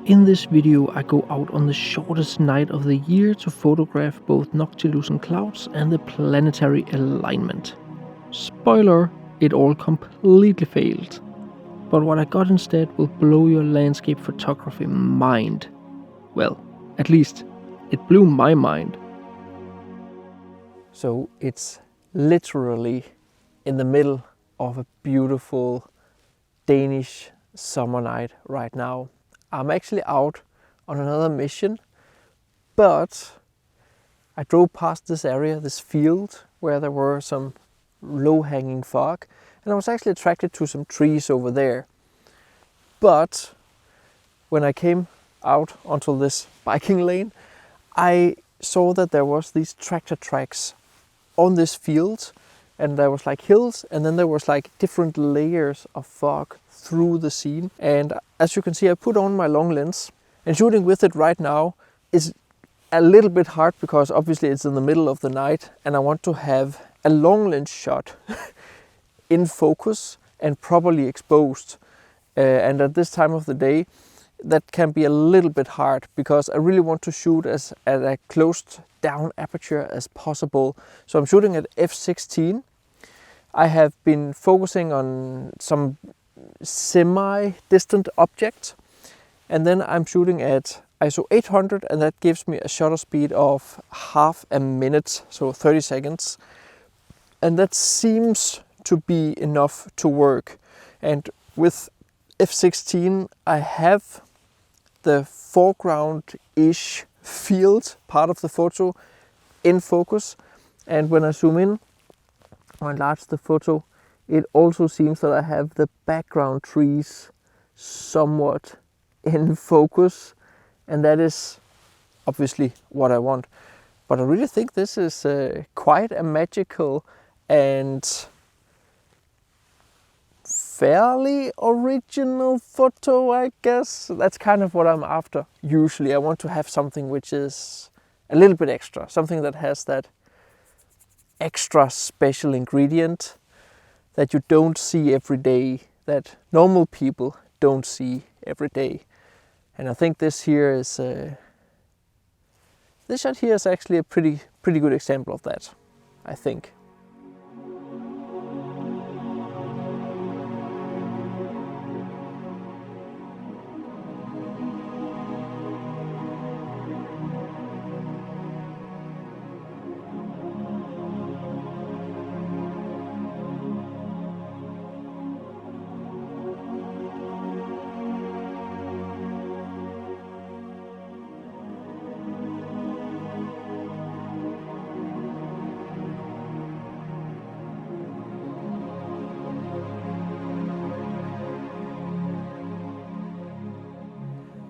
In this video I go out on the shortest night of the year to photograph both noctilucent clouds and the planetary alignment. Spoiler, it all completely failed. But what I got instead will blow your landscape photography mind. Well, at least it blew my mind. So it's literally in the middle of a beautiful Danish summer night right now. I'm actually out on another mission, but I drove past this area, this field, where there were some low-hanging fog, and I was actually attracted to some trees over there. But when I came out onto this biking lane, I saw that there was these tractor tracks on this field, and there was like hills, and then there was like different layers of fog through the scene. And as you can see, I put on my long lens, and shooting with it right now is a little bit hard because obviously it's in the middle of the night and I want to have a long lens shot in focus and properly exposed. And at this time of the day, that can be a little bit hard because I really want to shoot at a closed down aperture as possible. So I'm shooting at f/16. I have been focusing on some semi-distant object, and then I'm shooting at ISO 800, and that gives me a shutter speed of half a minute, so 30 seconds, and that seems to be enough to work. And with f/16 I have the foreground-ish field part of the photo in focus, and when I zoom in or enlarge the photo, it also seems that I have the background trees somewhat in focus, and that is obviously what I want. But I really think this is quite a magical and fairly original photo, I guess. That's kind of what I'm after. Usually I want to have something which is a little bit extra, something that has that extra special ingredient that you don't see every day, that normal people don't see every day. And I think this here is this shot here is actually a pretty good example of that, I think.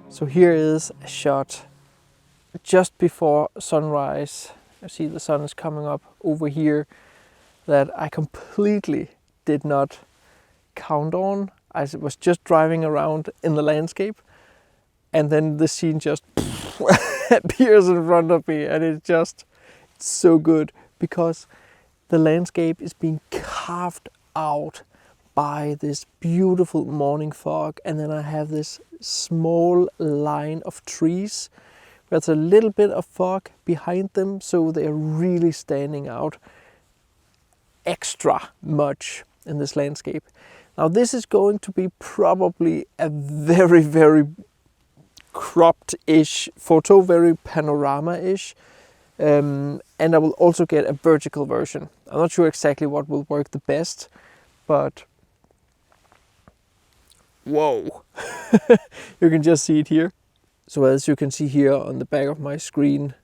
So here is a shot just before sunrise. You see the sun is coming up over here that I completely did not count on. I was just driving around in the landscape, and then the scene just appears in front of me, and it's so good because the landscape is being carved out by this beautiful morning fog, and then I have this small line of trees with a little bit of fog behind them, so they're really standing out extra much in this landscape. Now this is going to be probably a very cropped-ish photo, very panorama-ish, and I will also get a vertical version. I'm not sure exactly what will work the best, but whoa, you can just see it here. So as you can see here on the back of my screen,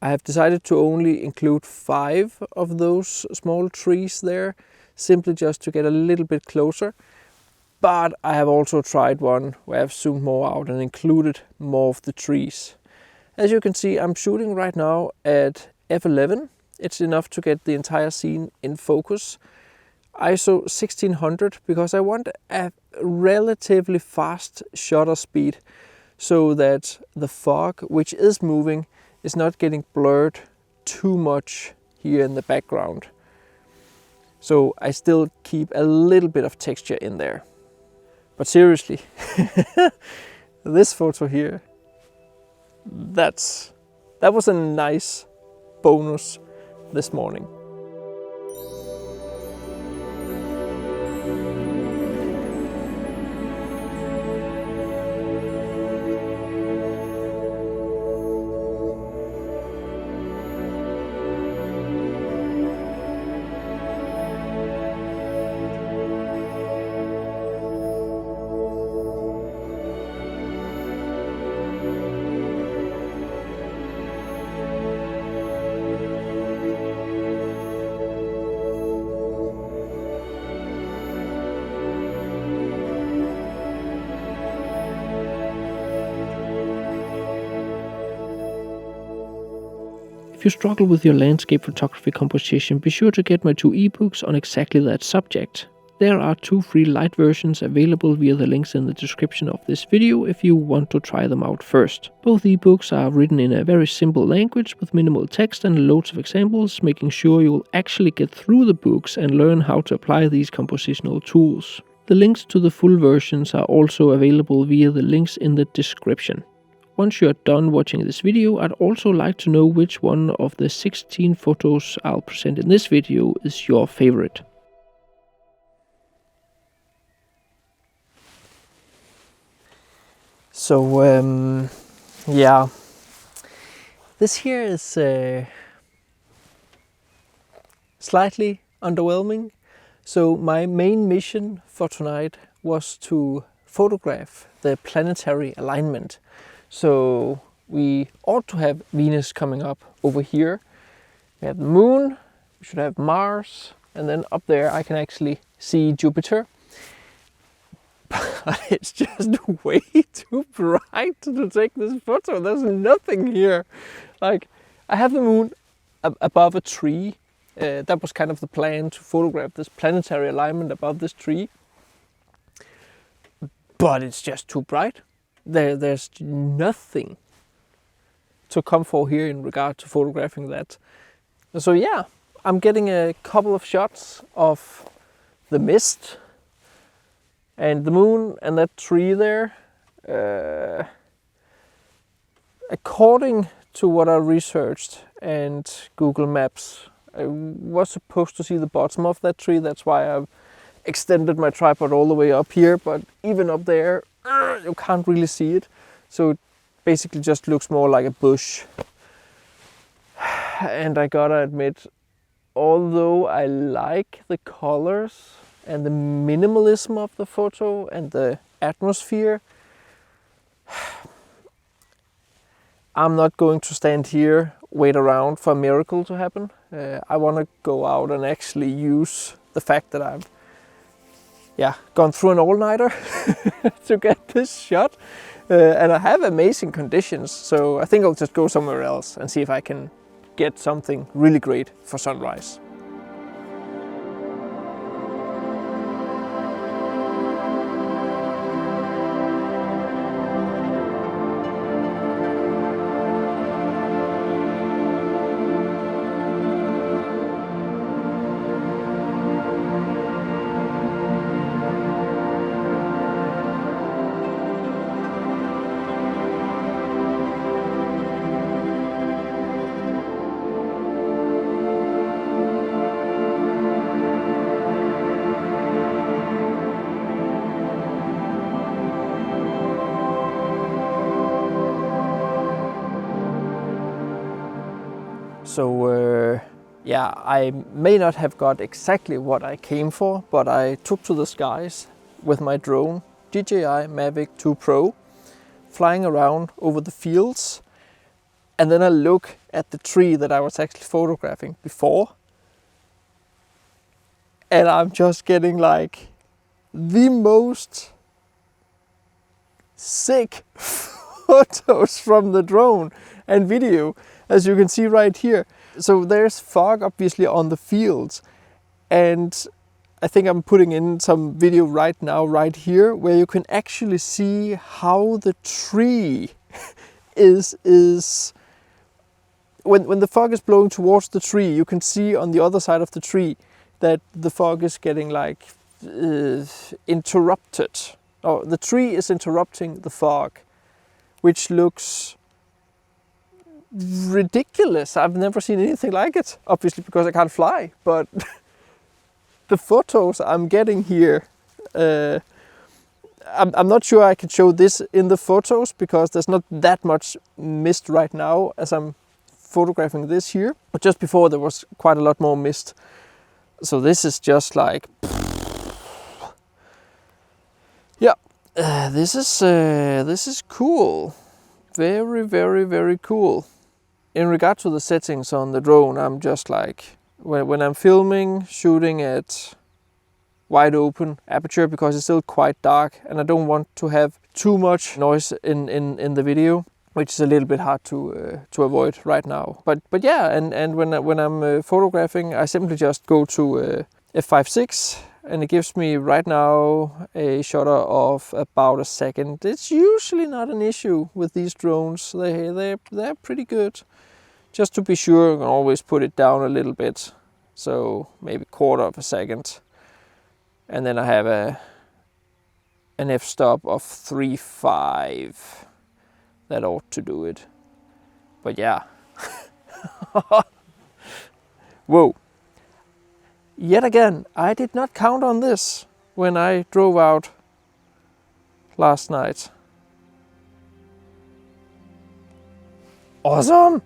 I have decided to only include 5 of those small trees there, simply just to get a little bit closer. But I have also tried one where I've zoomed more out and included more of the trees. As you can see, I'm shooting right now at f11. It's enough to get the entire scene in focus. ISO 1600 because I want a relatively fast shutter speed so that the fog, which is moving, is not getting blurred too much here in the background. So I still keep a little bit of texture in there. But seriously, this photo here, that was a nice bonus this morning. If you struggle with your landscape photography composition, be sure to get my 2 ebooks on exactly that subject. There are 2 free light versions available via the links in the description of this video if you want to try them out first. Both ebooks are written in a very simple language with minimal text and loads of examples, making sure you'll actually get through the books and learn how to apply these compositional tools. The links to the full versions are also available via the links in the description. Once you are done watching this video, I'd also like to know which one of the 16 photos I'll present in this video is your favorite. So yeah, this here is slightly underwhelming. So my main mission for tonight was to photograph the planetary alignment. So we ought to have Venus coming up over here. We have the moon, we should have Mars, and then up there I can actually see Jupiter. But it's just way too bright to take this photo. There's nothing here. Like, I have the moon above a tree. That was kind of the plan, to photograph this planetary alignment above this tree. But it's just too bright. There's nothing to come for here in regard to photographing that. So yeah, I'm getting a couple of shots of the mist and the moon and that tree there. According to what I researched and Google Maps, I was supposed to see the bottom of that tree. That's why I've extended my tripod all the way up here, but even up there you can't really see it, so it basically just looks more like a bush. And I gotta admit, although I like the colors and the minimalism of the photo and the atmosphere, I'm not going to stand here, wait around for a miracle to happen. I want to go out and actually use the fact that I've gone through an all-nighter to get this shot. And I have amazing conditions, so I think I'll just go somewhere else and see if I can get something really great for sunrise. So yeah, I may not have got exactly what I came for, but I took to the skies with my drone, DJI Mavic 2 Pro, flying around over the fields. And then I look at the tree that I was actually photographing before. And I'm just getting like the most sick photos from the drone and video, as you can see right here. So there's fog obviously on the fields, and I think I'm putting in some video right now, right here, where you can actually see how the tree is when the fog is blowing towards the tree, you can see on the other side of the tree that the fog is getting like interrupted. Oh, the tree is interrupting the fog. which looks ridiculous. I've never seen anything like it, obviously because I can't fly, but the photos I'm getting here, I'm not sure I can show this in the photos because there's not that much mist right now as I'm photographing this here, but just before there was quite a lot more mist. So this is just like, yeah, this is cool. Very, very, very cool. In regard to the settings on the drone, I'm just like, when I'm filming, shooting at wide open aperture because it's still quite dark and I don't want to have too much noise in the video, which is a little bit hard to avoid right now. But yeah, and when I'm photographing, I simply just go to f5.6 and it gives me right now a shutter of about a second. It's usually not an issue with these drones. They're pretty good. Just to be sure, I can always put it down a little bit, so maybe quarter of a second. And then I have an f-stop of 3.5. That ought to do it. But yeah. Whoa. Yet again, I did not count on this when I drove out last night. Awesome!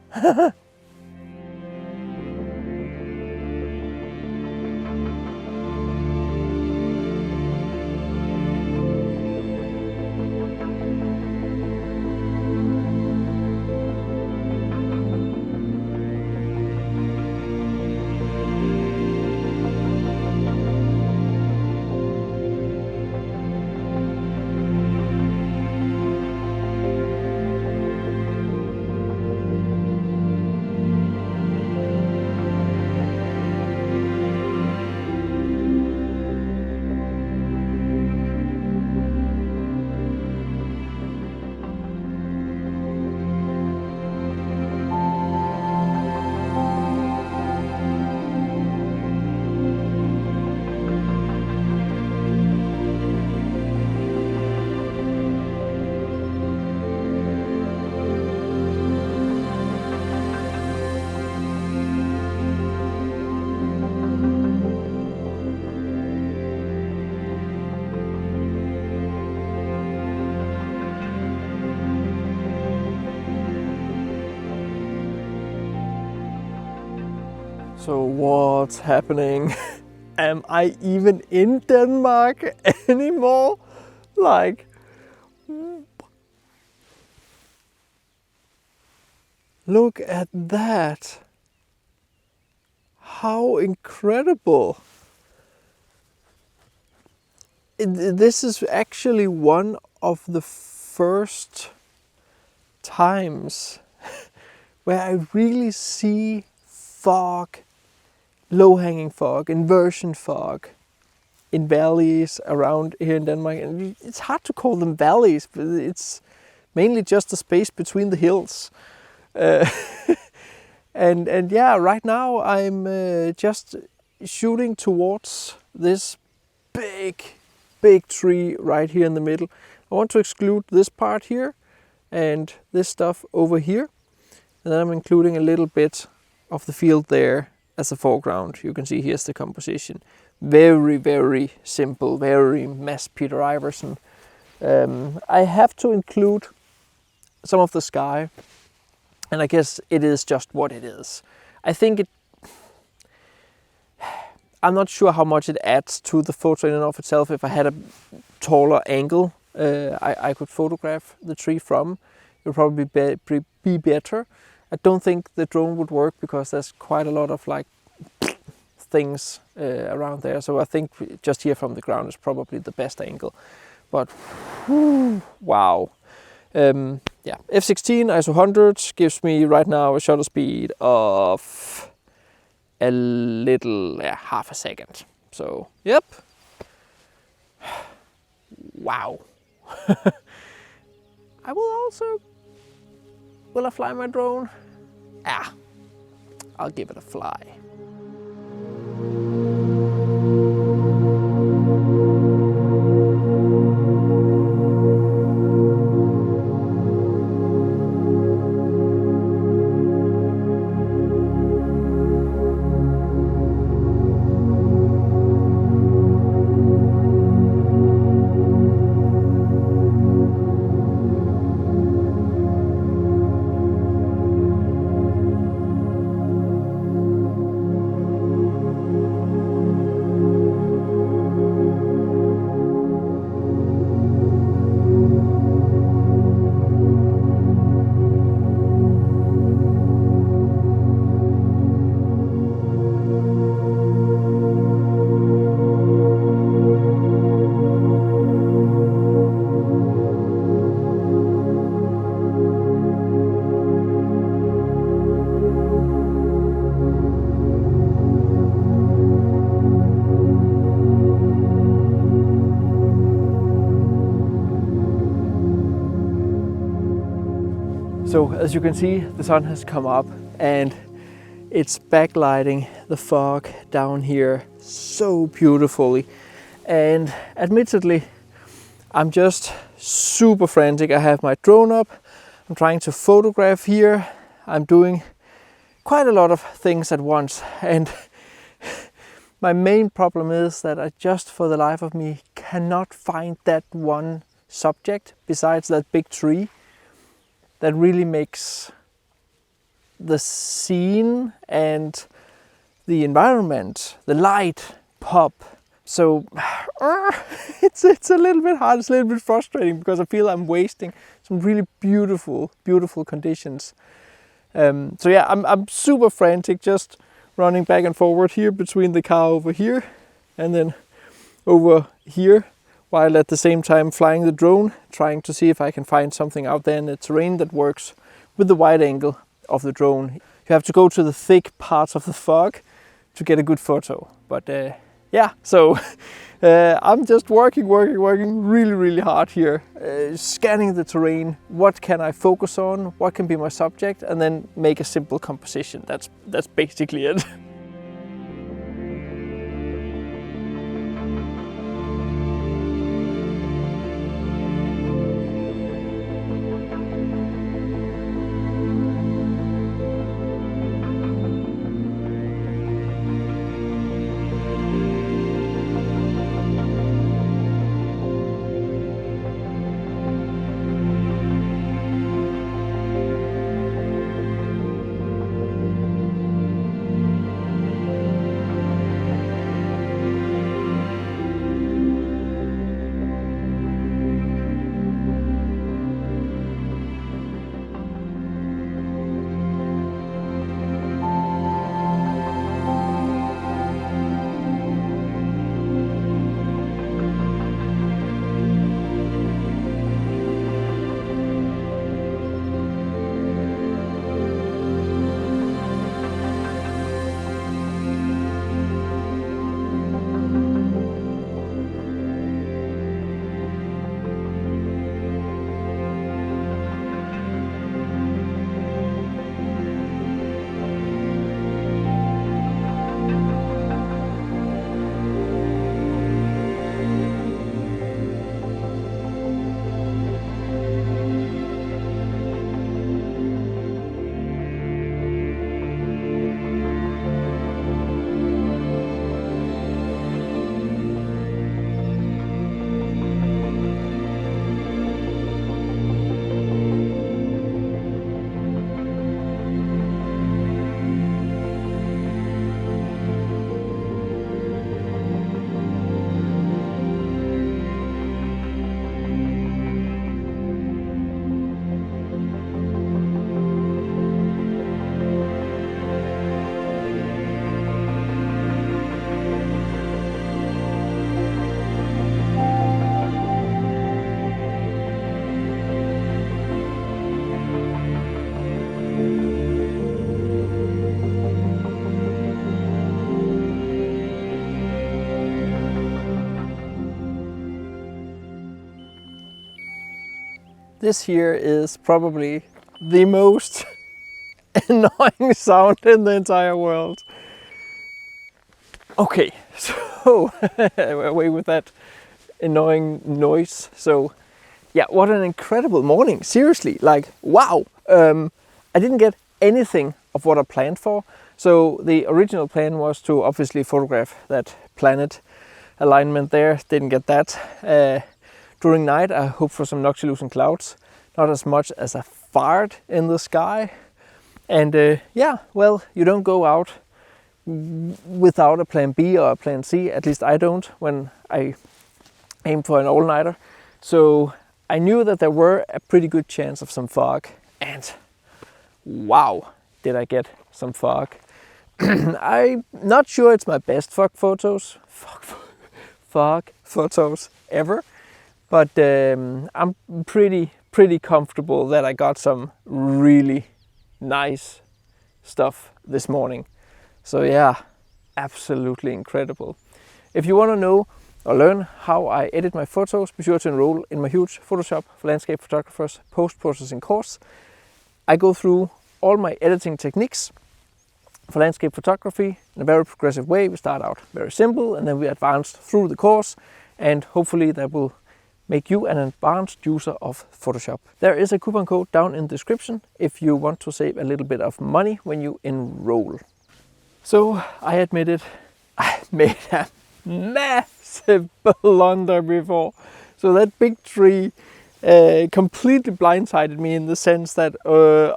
So what's happening? Am I even in Denmark anymore? Like, look at that. How incredible. This is actually one of the first times where I really see fog, low-hanging fog, inversion fog in valleys around here in Denmark. And it's hard to call them valleys, but it's mainly just the space between the hills. And yeah, right now I'm just shooting towards this big tree right here in the middle. I want to exclude this part here and this stuff over here. And then I'm including a little bit of the field there as a foreground. You can see here's the composition. Very, very simple, very Mass Peter Iverson. I have to include some of the sky, and I guess it is just what it is. I think I'm not sure how much it adds to the photo in and of itself. If I had a taller angle I could photograph the tree from, it would probably be better. I don't think the drone would work because there's quite a lot of like things around there. So I think just here from the ground is probably the best angle. But whew, wow. Yeah, f16 ISO 100 gives me right now a shutter speed of a little, half a second. So, yep. Wow. I will also, will I fly my drone? I'll give it a fly. So as you can see, the sun has come up and it's backlighting the fog down here so beautifully. And admittedly, I'm just super frantic. I have my drone up, I'm trying to photograph here. I'm doing quite a lot of things at once. And my main problem is that I just for the life of me cannot find that one subject besides that big tree that really makes the scene and the environment, the light pop. So it's a little bit hard, it's a little bit frustrating because I feel I'm wasting some really beautiful conditions. So yeah, I'm super frantic, just running back and forward here between the car over here and then over here, while at the same time flying the drone, trying to see if I can find something out there in the terrain that works with the wide angle of the drone. You have to go to the thick parts of the fog to get a good photo. But yeah, so I'm just working really hard here, scanning the terrain. What can I focus on? What can be my subject? And then make a simple composition. That's basically it. This here is probably the most annoying sound in the entire world. Okay, so away with that annoying noise. So yeah, what an incredible morning. Seriously, like, wow. I didn't get anything of what I planned for. So the original plan was to obviously photograph that planet alignment there. Didn't get that. During night, I hope for some noctilucent clouds. Not as much as a fart in the sky. And yeah, well, you don't go out without a plan B or a plan C. At least I don't when I aim for an all-nighter. So I knew that there were a pretty good chance of some fog. And wow, did I get some fog. I'm not sure it's my best fog photos ever. But I'm pretty comfortable that I got some really nice stuff this morning. So yeah, absolutely incredible. If you want to know or learn how I edit my photos, be sure to enroll in my huge Photoshop for landscape photographers post-processing course. I go through all my editing techniques for landscape photography in a very progressive way. We start out very simple and then we advance through the course, and hopefully that will make you an advanced user of Photoshop. There is a coupon code down in the description if you want to save a little bit of money when you enroll. So I admit it, I made a massive blunder before. So that big tree completely blindsided me in the sense that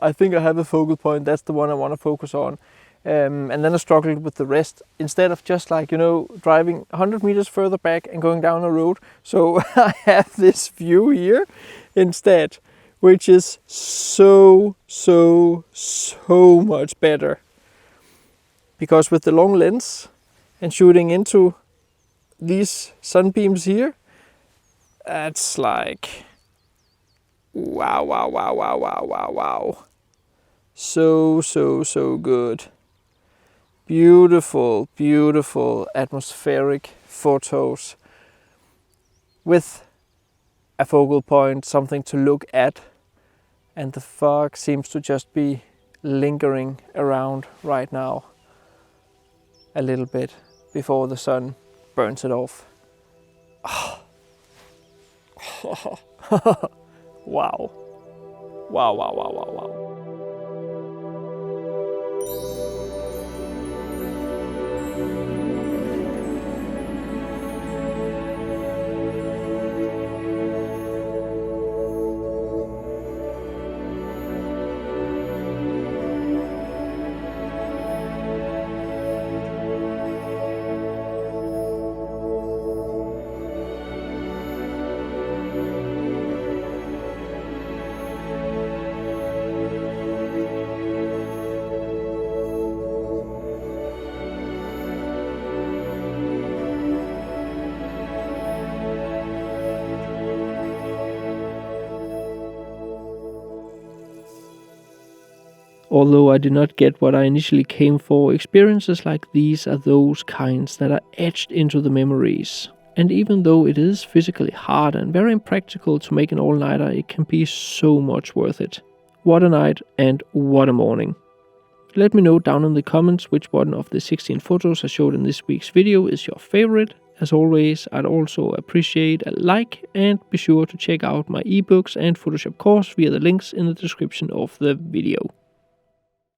I think I have a focal point, that's the one I want to focus on. And then I struggled with the rest instead of just like, you know, driving 100 meters further back and going down a road. So I have this view here instead, which is so much better. Because with the long lens and shooting into these sunbeams here, that's like wow. So good. Beautiful atmospheric photos with a focal point, something to look at, and the fog seems to just be lingering around right now a little bit before the sun burns it off. Wow. Although I did not get what I initially came for, experiences like these are those kinds that are etched into the memories. And even though it is physically hard and very impractical to make an all-nighter, it can be so much worth it. What a night and what a morning. Let me know down in the comments which one of the 16 photos I showed in this week's video is your favorite. As always, I'd also appreciate a like, and be sure to check out my ebooks and Photoshop course via the links in the description of the video.